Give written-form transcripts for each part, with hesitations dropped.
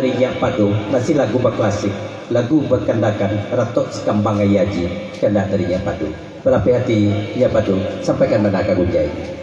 dari Nyak Padu, masih lagu berklasik, lagu berkandakan Ratok Sekambang Ayaji, kena dari Nyak Padu. Berapi hati Nyak Padu, sampaikan mana Gunjai.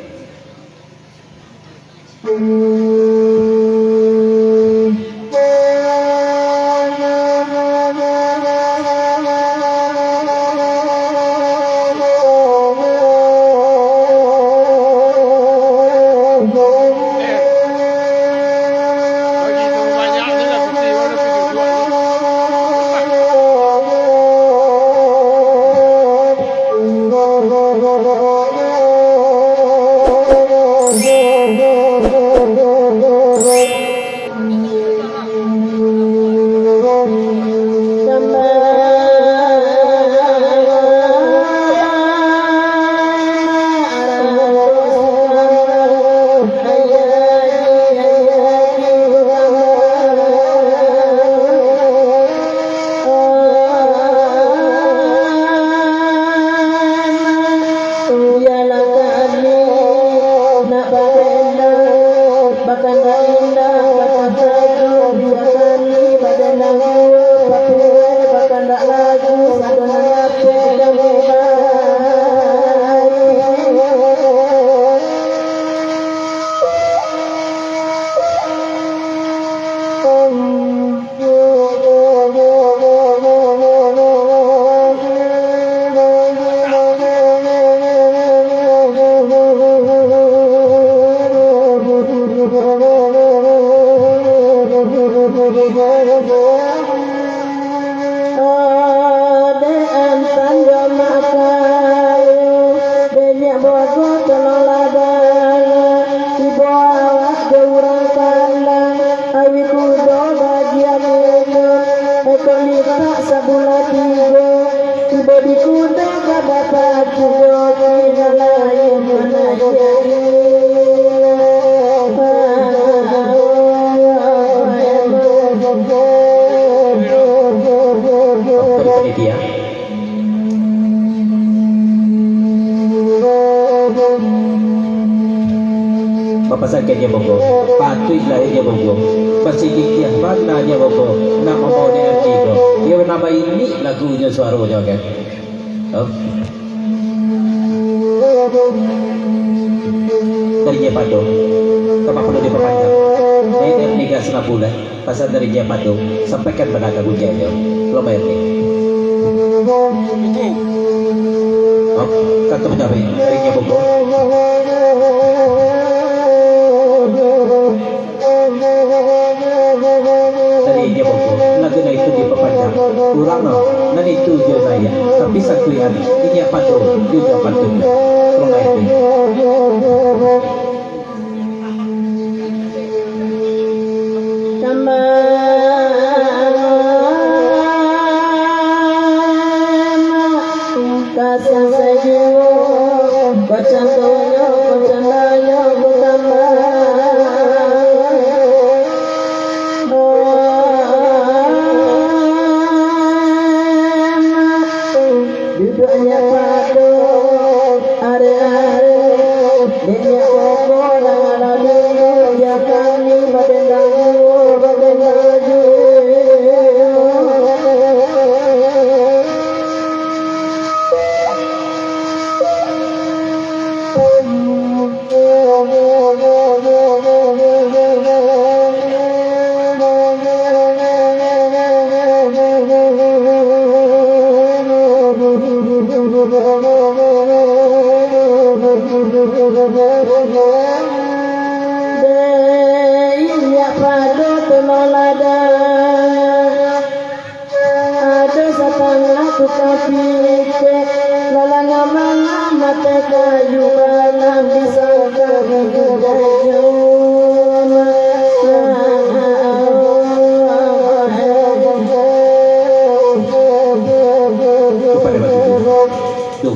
Pasaknya bogo, patui lahirnya bogo, pasigi dia bandanya bogo, nama mau dengan tigo, dia nama ini lagunya suaranya kan? Oh. Dari Jepado, kamu perlu diperpanjang. Ini tiga setengah bulan, pasal dari Jepado, sampaikan pada Gunjai, lo bayar nih. Oh, kata pencapai dari Jepado. Kurang no, dan itu dia saya. Tapi satu hari ini apa tu? Juga patutnya. Tolong ini.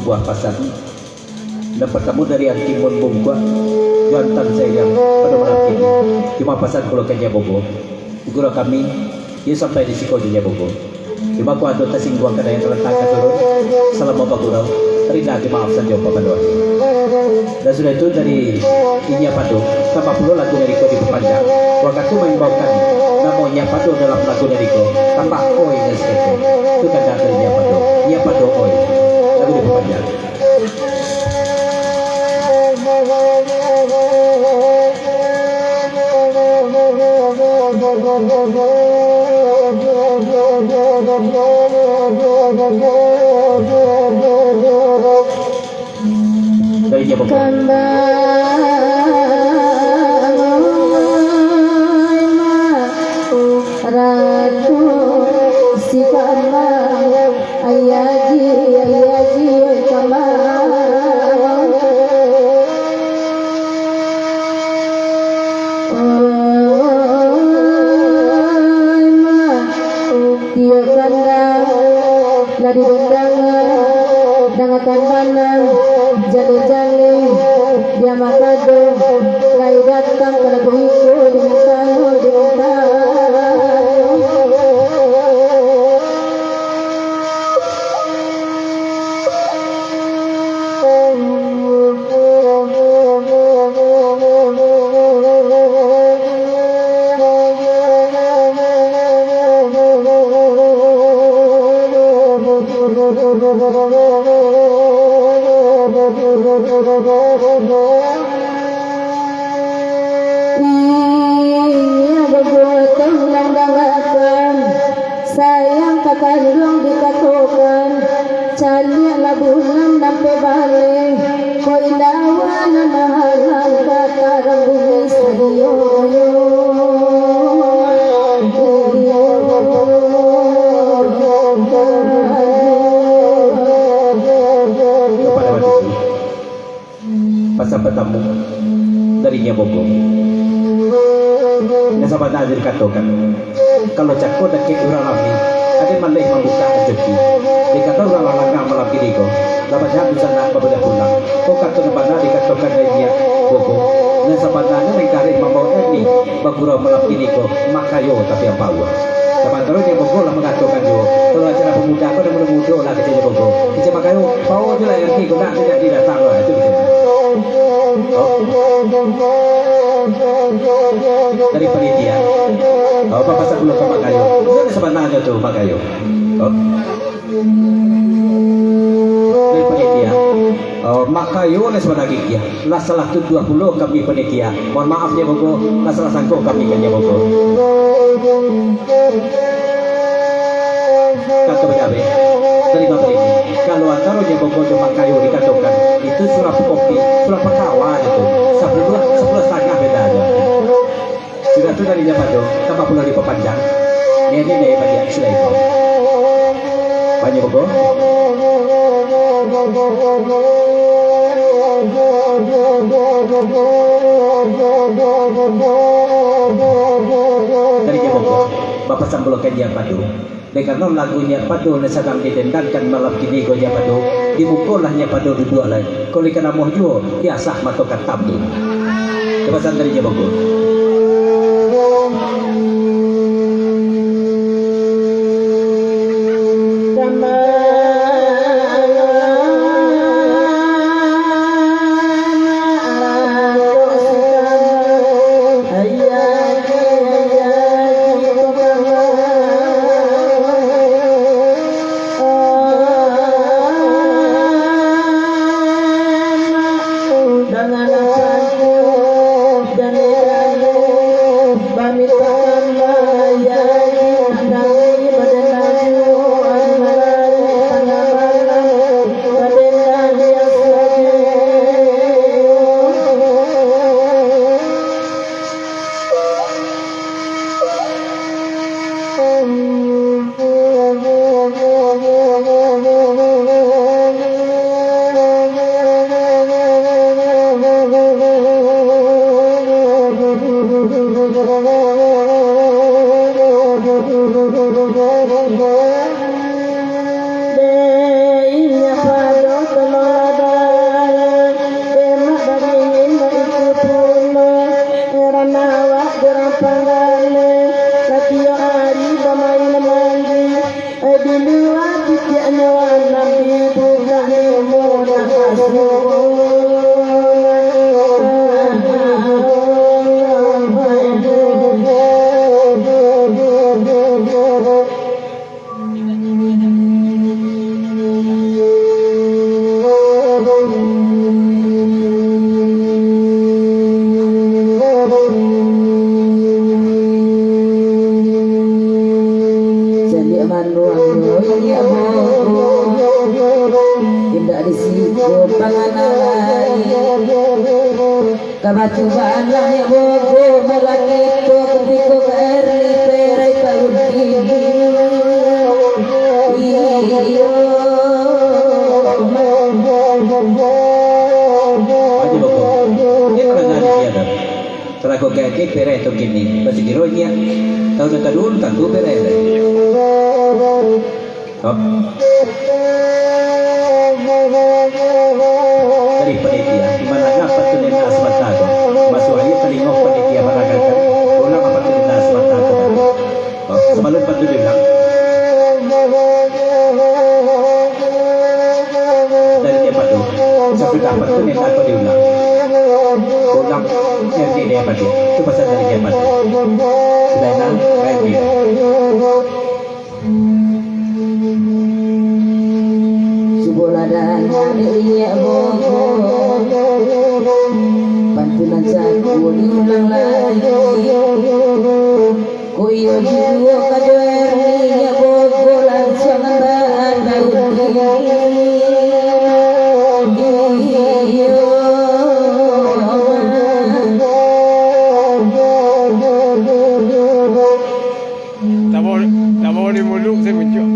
Buah pasar dapat kamu dari Antimun Bungkwa jantan saya yang pada malam ini cuma pasar kalau kerja bobo guru kami dia sampai di sekolahnya bobo cuma aku ada tersinggung karena yang terletak turun selama bagurau terima maaf saja Bapak Doa dan sudah itu dari ini apa tuh 80 lagu dari kodi berpanjang waktu membawakan namanya padu dalam lagu dariku tambah oi dan sekete itu kan dari nya padu oi lagu diperpanjang. Dari nya Ratu si Kamang ayaji Kamang dia kandang lari dangakan bandang jale dia makado lai datang ke lagu itu dengan tahu sayang kakandung dikatukan caliak labunan nampe balik ko ilawan na mahalang katarang bumi sadiyo pasal bertamu darinya Bobo. Nasabat Nadir katakan kalau cakko dekat orang lagi ada malih membuka rezeki dikata orang langgang malam kini ko dapat jam bisa nak berbeda pulang kau kata nabana dikatakan darinya Bobo nasabat Nadir yang tarik membawa ini bagura malam kini ko makayo tapi yang bawa teman terus yang Bobo lah mengatakan jo kalau acara pemuda kau dah muda lah kecilnya Bobo kecil makayo bawa je lah yang kini kau nak tidak datang lah itu bisa dari panitia. Oh, Bapak sebelum ke Makayo. Itu sebenarnya tuh Makayo. Oh. Dari panitia. Oh, Makayo ini sebenarnya ya. Lah salah tu 20 kami panitia. Mohon maaf ya Bogo. Lah salah sangko kami kan ya Bogo. Kata berjabe. Dari Bapak ini. Kalau antaranya Bogo dan Makayo dikatakan itu surah kopi, surah pekawan itu. 11 setengah beda aja. Sudah tu dari Japado, tanpa pula diperpanjang. Ini banyak sudah itu. Banyak Bogo. Dari Bogo, Bapak sambolokan Japado. Karena lagunya Pado sedang didendangkan malam kini go Japado, dimukullah Japado dua lagi. Kalau ikan amoh juo, ya sah matokan tabdu. Kebasan dari Jabogo. manuang ya tidak disigo panganalai kabatuban lah ya bogo malaki to ketika berli perai paudini iyo Teraku kaki perai tu kini, masih kironya. Tahun kedua tangguh perai. Dari panitia, di mana dapat tu nina asmatago. Masuk aja telingok panitia barangkali. Ulang apa tu nina asmatago. Sebelum patu bilang. Dari dia patu, sampai dapat tu nina aku diulang. Ulang yang dia patu, itu pasal dari dia patu. Sudah nak baik dia. Subuladan iya bogo pantulan saku diulang lagi kuyo jiwa kadoerni ya bogo langsung mbak tak mau di mulut saya menjuk.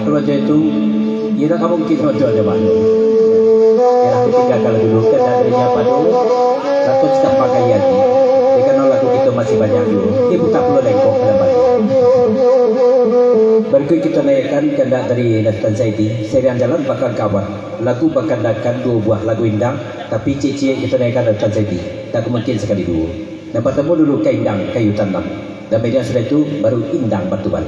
Rojo itu, kita kamu mungkin rojo aja bang. Ya ketiga kali dulu kan adanya padu, laku sedang pakaian. Jika laku kita masih banyak dulu, ibu tak perlu lengkok pada bang. Berikut kita naikkan kendak dari Nastan Saidi, serian jalan bakal kawan. Lagu bakal dakan dua buah lagu indang, tapi cici kita naikkan Nastan Saidi. Tak mungkin sekali dulu. Dan bertemu dulu ke indang, kayu tanam. Dan media sudah itu baru indang batuan.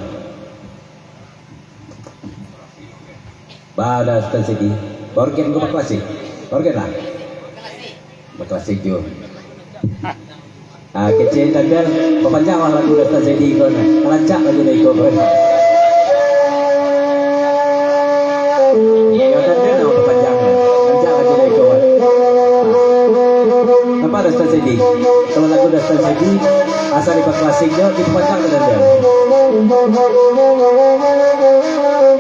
Pada stasiun organ gue klasik, organ lah, klasik juga. Kecil tanda, pemanjang lah lagu dah stasiun kau nak, lancak lagu dah ikut kau. Kau tanda nak pemanjang lah, lancak lagu dah ikut. Apa dah stasiun? Kalau lagu dah stasiun, asal ikut klasiknya, kita pemanjang dah tanda.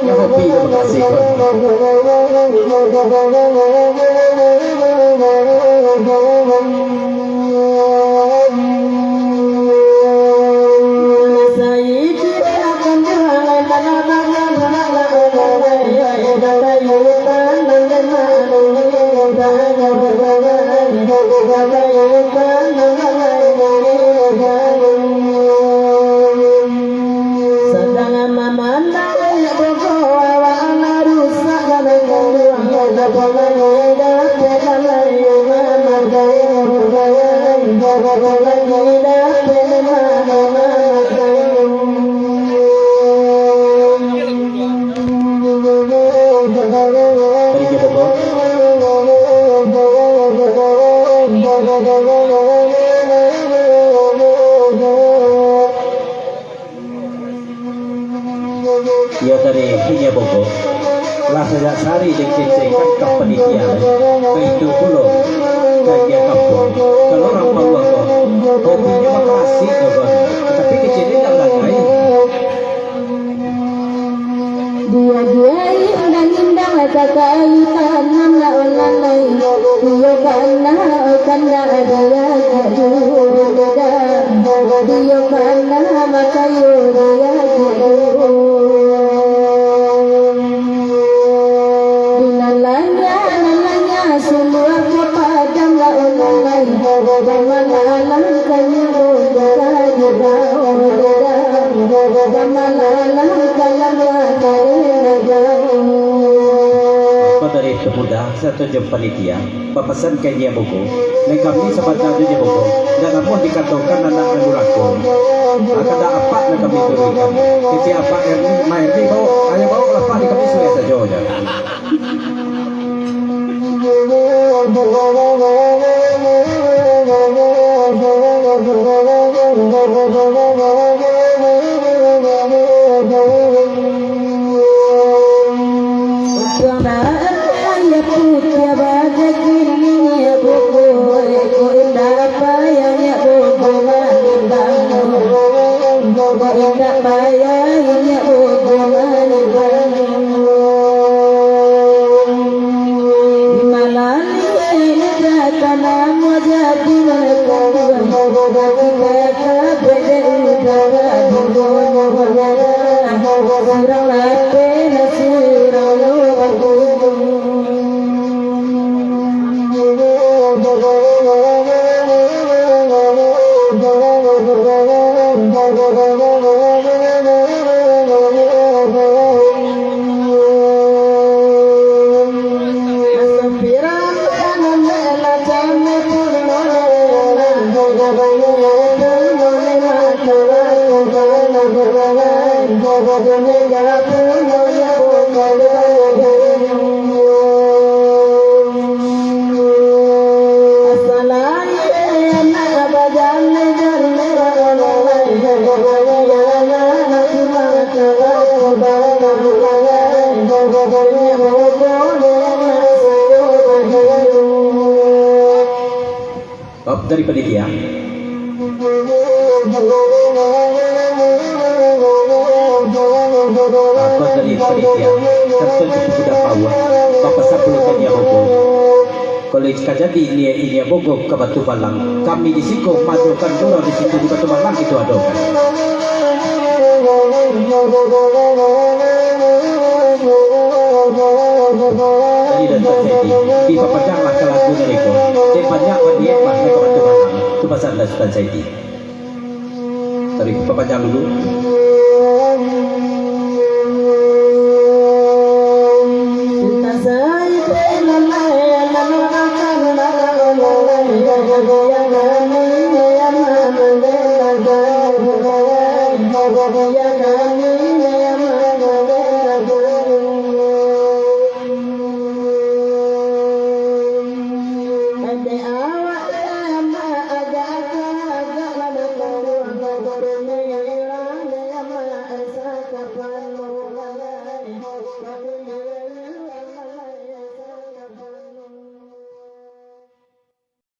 Yang hobi terima kasih Ya dari punya Bogo lah sejak sehari dikecengkan ke penitia itu pulau kajian kampung kalau orang Papua hobinya makasih tapi kecilnya tak lain dia indang-indang kakai tanam la ulang lain dia kana dia dia kana makayo dia semua kepadam la ulang lain zaman alam kanya dari pemuda satu jam panitia papasan kanya buku dan kami sahabat najunya buku dan kamu dikatakan anak nurako akan ada apa yang kami turunkan ketika apa Erni Maerni bawa hanya bawa lepas di kami sudah saja aja dari panitia aku dari panitia tertentu sudah power bapak sepuluh kanya bogo kalau jadi ini bogo ke Batu Balang kami di situ majukan dulu di situ di Batu Balang itu ada kan jadi dan terjadi di papajanglah ke lagu mereka dan banyak dia masih ke Batu Balang itu pasal dan Saidi dari papajang dulu